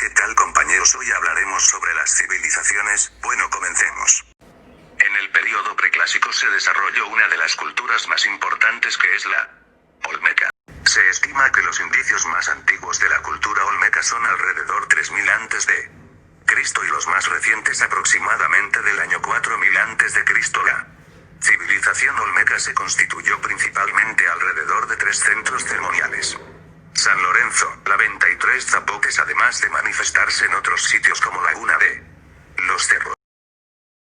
¿qué tal compañeros? Hoy hablaremos sobre las civilizaciones. Bueno, comencemos. En el período preclásico se desarrolló una de las culturas más importantes, que es la olmeca. Se estima que los indicios más antiguos de la cultura olmeca son alrededor 3000 a.C. y los más recientes aproximadamente del año 4000 a.C. La civilización olmeca se constituyó principalmente alrededor de 3 centros ceremoniales: San Lorenzo, la Venta y 3 zapotes, además de manifestarse en otros sitios como Laguna de los Cerros.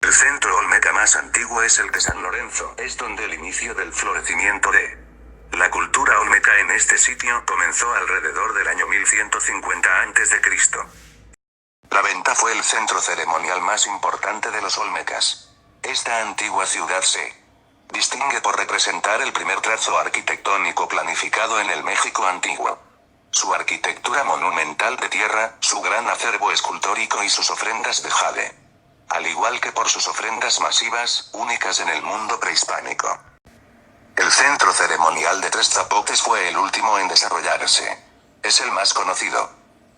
El centro olmeca más antiguo es el de San Lorenzo, es donde el inicio del florecimiento de la cultura olmeca en este sitio comenzó alrededor del año 1150 a.C. La Venta fue el centro ceremonial más importante de los olmecas. Esta antigua ciudad se distingue por representar el primer trazo arquitectónico planificado en el México antiguo. Su arquitectura monumental de tierra, su gran acervo escultórico y sus ofrendas de jade. Al igual que por sus ofrendas masivas, únicas en el mundo prehispánico. El centro ceremonial de 3 zapotes fue el último en desarrollarse. Es el más conocido,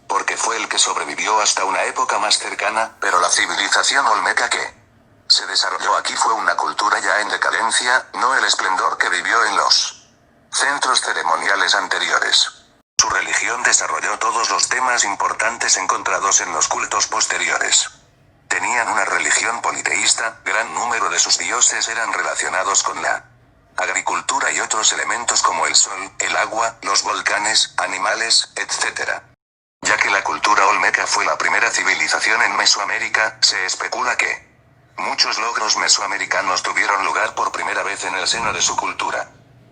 porque fue el que sobrevivió hasta una época más cercana, pero la civilización olmeca que se desarrolló aquí fue una cultura ya en decadencia, no el esplendor que vivió en los centros ceremoniales anteriores. Su religión desarrolló todos los temas importantes encontrados en los cultos posteriores. Tenían una religión politeísta, gran número de sus dioses eran relacionados con la agricultura y otros elementos como el sol, el agua, los volcanes, animales, etc. Ya que la cultura olmeca fue la primera civilización en Mesoamérica, se especula que muchos logros mesoamericanos tuvieron lugar por primera vez en el seno de su cultura.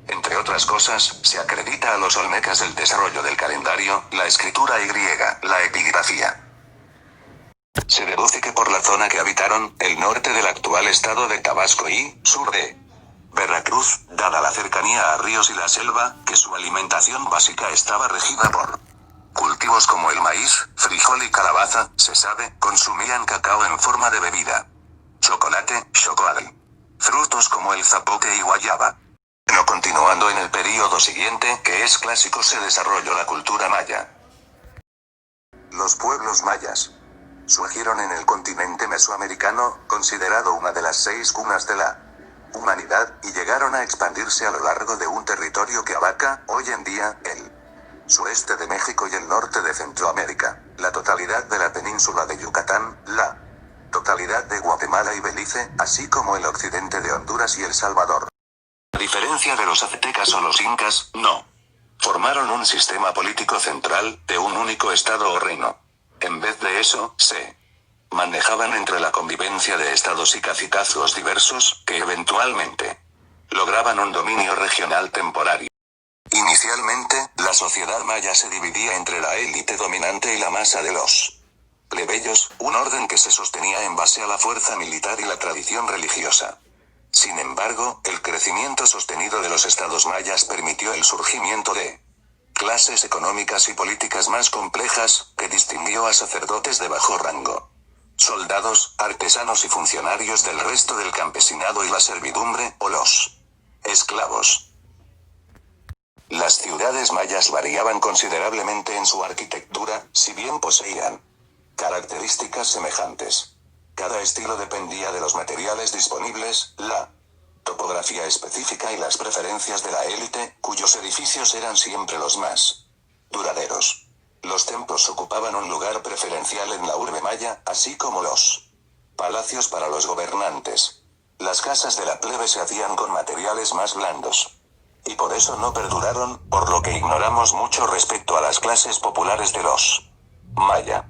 Entre otras cosas, se acredita a los olmecas el desarrollo del calendario, la escritura y griega, la epigrafía. Se deduce que por la zona que habitaron, el norte del actual estado de Tabasco y sur de Veracruz, dada la cercanía a ríos y la selva, que su alimentación básica estaba regida por cultivos como el maíz, frijol y calabaza, se sabe, consumían cacao en forma de bebida, chocolate, chocolate, frutos como el zapote y guayaba. No continuando en el período siguiente, que es clásico, se desarrolló la cultura maya. Los pueblos mayas surgieron en el continente mesoamericano, considerado una de las 6 cunas de la humanidad, y llegaron a expandirse a lo largo de un territorio que abarca, hoy en día, el sureste de México y el norte de Centroamérica, la totalidad de la península de Yucatán, la totalidad de Guatemala y Belice, así como el occidente de Honduras y El Salvador. A diferencia de los aztecas o los incas, no formaron un sistema político central, de un único estado o reino. En vez de eso, se manejaban entre la convivencia de estados y cacicazgos diversos, que eventualmente lograban un dominio regional temporario. Inicialmente, la sociedad maya se dividía entre la élite dominante y la masa de los plebeyos, un orden que se sostenía en base a la fuerza militar y la tradición religiosa. Sin embargo, el crecimiento sostenido de los estados mayas permitió el surgimiento de clases económicas y políticas más complejas, que distinguió a sacerdotes de bajo rango, soldados, artesanos y funcionarios del resto del campesinado y la servidumbre, o los esclavos. Las ciudades mayas variaban considerablemente en su arquitectura, si bien poseían características semejantes. Cada estilo dependía de los materiales disponibles, la topografía específica y las preferencias de la élite, cuyos edificios eran siempre los más duraderos. Los templos ocupaban un lugar preferencial en la urbe maya, así como los palacios para los gobernantes. Las casas de la plebe se hacían con materiales más blandos, y por eso no perduraron, por lo que ignoramos mucho respecto a las clases populares de los maya.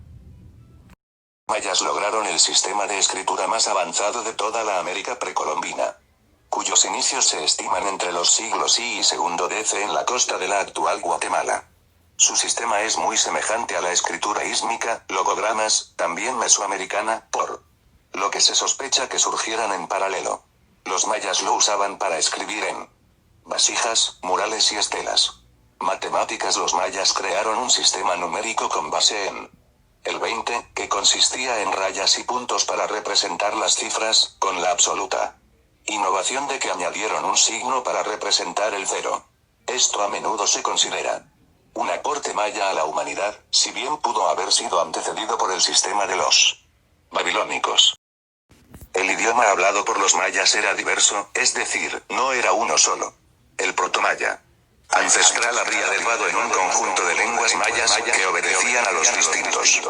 Mayas lograron el sistema de escritura más avanzado de toda la América precolombina, cuyos inicios se estiman entre los siglos I y II DC en la costa de la actual Guatemala. Su sistema es muy semejante a la escritura ísmica, logogramas, también mesoamericana, por lo que se sospecha que surgieran en paralelo. Los mayas lo usaban para escribir en vasijas, murales y estelas matemáticas. Los mayas crearon un sistema numérico con base en el 20, que consistía en rayas y puntos para representar las cifras, con la absoluta innovación de que añadieron un signo para representar el cero. Esto a menudo se considera un aporte maya a la humanidad, si bien pudo haber sido antecedido por el sistema de los babilónicos. El idioma hablado por los mayas era diverso, es decir, no era uno solo. El protomaya ancestral habría derivado en un conjunto de lenguas mayas que obedecían a los distintos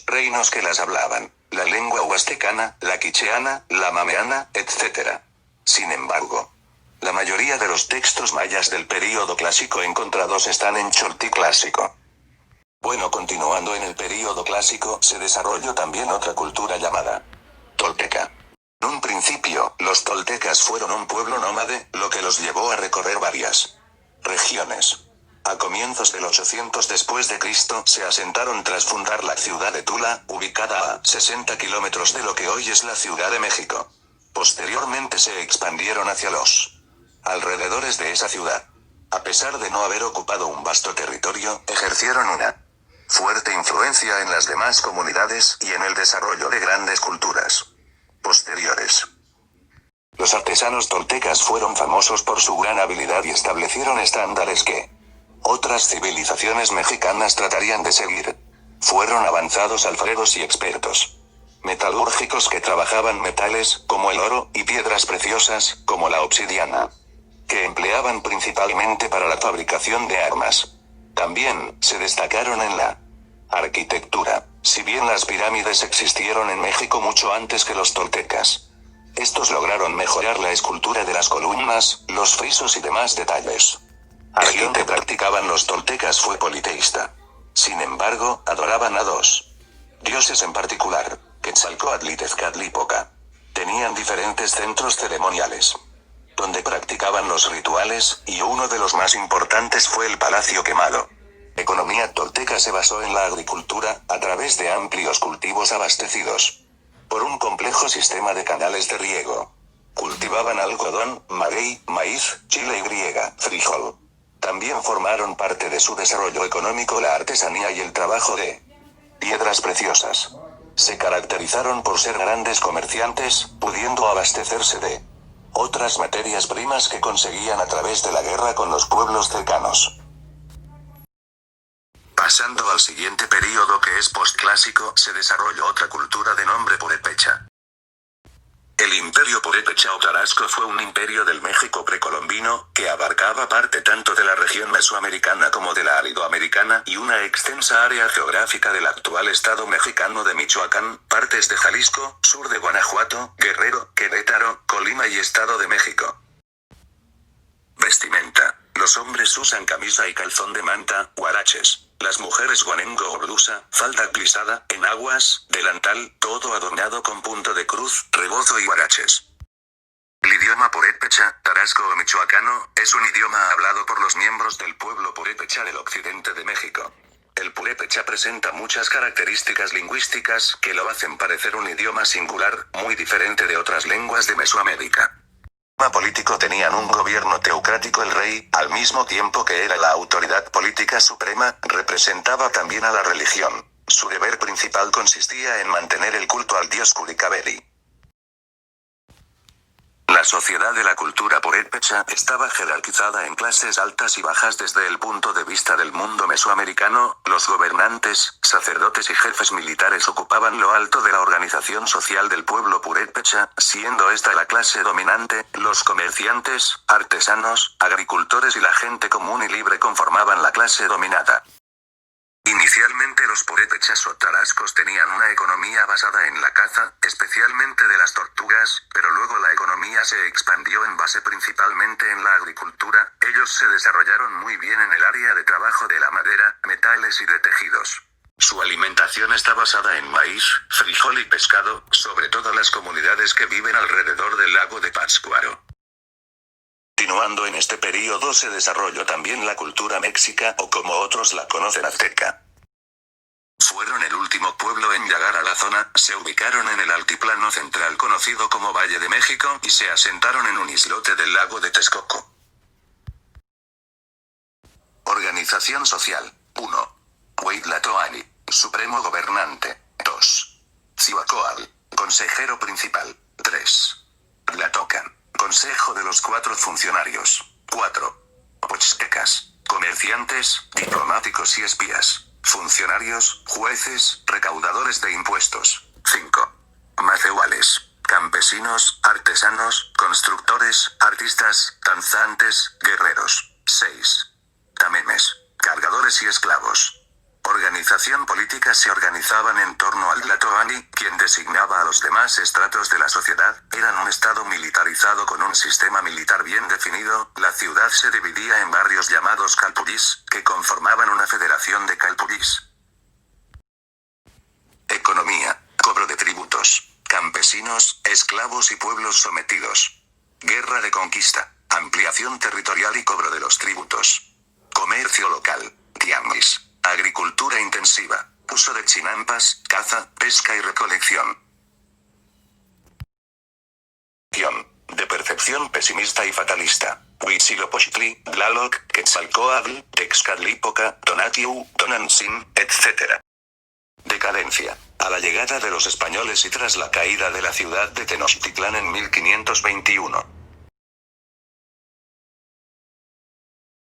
reinos que las hablaban, la lengua huastecana, la quicheana, la mameana, etc. Sin embargo, la mayoría de los textos mayas del período clásico encontrados están en Choltí clásico. Bueno, continuando en el período clásico, se desarrolló también otra cultura llamada tolteca. En un principio, los toltecas fueron un pueblo nómade, lo que los llevó a recorrer varias regiones. A comienzos del 800 después de Cristo se asentaron tras fundar la ciudad de Tula, ubicada a 60 kilómetros de lo que hoy es la Ciudad de México. Posteriormente se expandieron hacia los alrededores de esa ciudad. A pesar de no haber ocupado un vasto territorio, ejercieron una fuerte influencia en las demás comunidades y en el desarrollo de grandes culturas posteriores. Los artesanos toltecas fueron famosos por su gran habilidad y establecieron estándares que otras civilizaciones mexicanas tratarían de seguir. Fueron avanzados alfareros y expertos metalúrgicos que trabajaban metales, como el oro, y piedras preciosas, como la obsidiana, que empleaban principalmente para la fabricación de armas. También se destacaron en la arquitectura, si bien las pirámides existieron en México mucho antes que los toltecas. Estos lograron mejorar la escultura de las columnas, los frisos y demás detalles. La religión que practicaban los toltecas fue politeísta. Sin embargo, adoraban a dos dioses en particular, Quetzalcóatl y Tezcatlipoca. Tenían diferentes centros ceremoniales donde practicaban los rituales, y uno de los más importantes fue el Palacio Quemado. La economía tolteca se basó en la agricultura, a través de amplios cultivos abastecidos por un complejo sistema de canales de riego. Cultivaban algodón, maguey, maíz, chile y frijol. También formaron parte de su desarrollo económico la artesanía y el trabajo de piedras preciosas. Se caracterizaron por ser grandes comerciantes, pudiendo abastecerse de otras materias primas que conseguían a través de la guerra con los pueblos cercanos. Pasando al siguiente período, que es postclásico, se desarrolló otra cultura de nombre purépecha. El imperio purépecha o tarasco fue un imperio del México precolombino, que abarcaba parte tanto de la región mesoamericana como de la aridoamericana, y una extensa área geográfica del actual estado mexicano de Michoacán, partes de Jalisco, sur de Guanajuato, Guerrero, Querétaro, Colima y Estado de México. Vestimenta. Los hombres usan camisa y calzón de manta, huaraches. Las mujeres guanengo o blusa, falda plisada, enaguas, delantal, todo adornado con punto de cruz, rebozo y huaraches. El idioma purépecha, tarasco o michoacano, es un idioma hablado por los miembros del pueblo purépecha del occidente de México. El purépecha presenta muchas características lingüísticas que lo hacen parecer un idioma singular, muy diferente de otras lenguas de Mesoamérica. Político tenían un gobierno teocrático. El rey, al mismo tiempo que era la autoridad política suprema, representaba también a la religión. Su deber principal consistía en mantener el culto al dios Curicaveli. La sociedad de la cultura purépecha estaba jerarquizada en clases altas y bajas desde el punto de vista del mundo mesoamericano. Los gobernantes, sacerdotes y jefes militares ocupaban lo alto de la organización social del pueblo purépecha, siendo esta la clase dominante. Los comerciantes, artesanos, agricultores y la gente común y libre conformaban la clase dominada. Inicialmente los purépechas o tarascos tenían una economía basada en la caza, especialmente de las tortugas, pero luego la economía se expandió en base principalmente en la agricultura. Ellos se desarrollaron muy bien en el área de trabajo de la madera, metales y de tejidos. Su alimentación está basada en maíz, frijol y pescado, sobre todo las comunidades que viven alrededor del lago de Pátzcuaro. Continuando en este período se desarrolló también la cultura mexica, o como otros la conocen, azteca. Fueron el último pueblo en llegar a la zona, se ubicaron en el altiplano central conocido como Valle de México, y se asentaron en un islote del lago de Texcoco. Organización social. 1. Huitlatóani, supremo gobernante. 2. Cihuacóatl, consejero principal. 3. Tlatocan, consejo de los 4 funcionarios. 4. Pochtecas, comerciantes, diplomáticos y espías, funcionarios, jueces, recaudadores de impuestos. 5. Macehuales, campesinos, artesanos, constructores, artistas, danzantes, guerreros. 6. Tamemes, cargadores y esclavos. Organización política se organizaban en torno al Tlatoani, quien designaba a los demás estratos de la sociedad. Eran un estado militarizado con un sistema militar bien definido. La ciudad se dividía en barrios llamados calpullis, que conformaban una federación de calpullis. Economía, cobro de tributos, campesinos, esclavos y pueblos sometidos. Guerra de conquista, ampliación territorial y cobro de los tributos. Comercio local, tianguis. Agricultura intensiva, uso de chinampas, caza, pesca y recolección. De percepción pesimista y fatalista. Huitzilopochtli, Tlaloc, Quetzalcóatl, Texcatlipoca, Tonatiuh, Tonantzin, etc. Decadencia. A la llegada de los españoles y tras la caída de la ciudad de Tenochtitlán en 1521.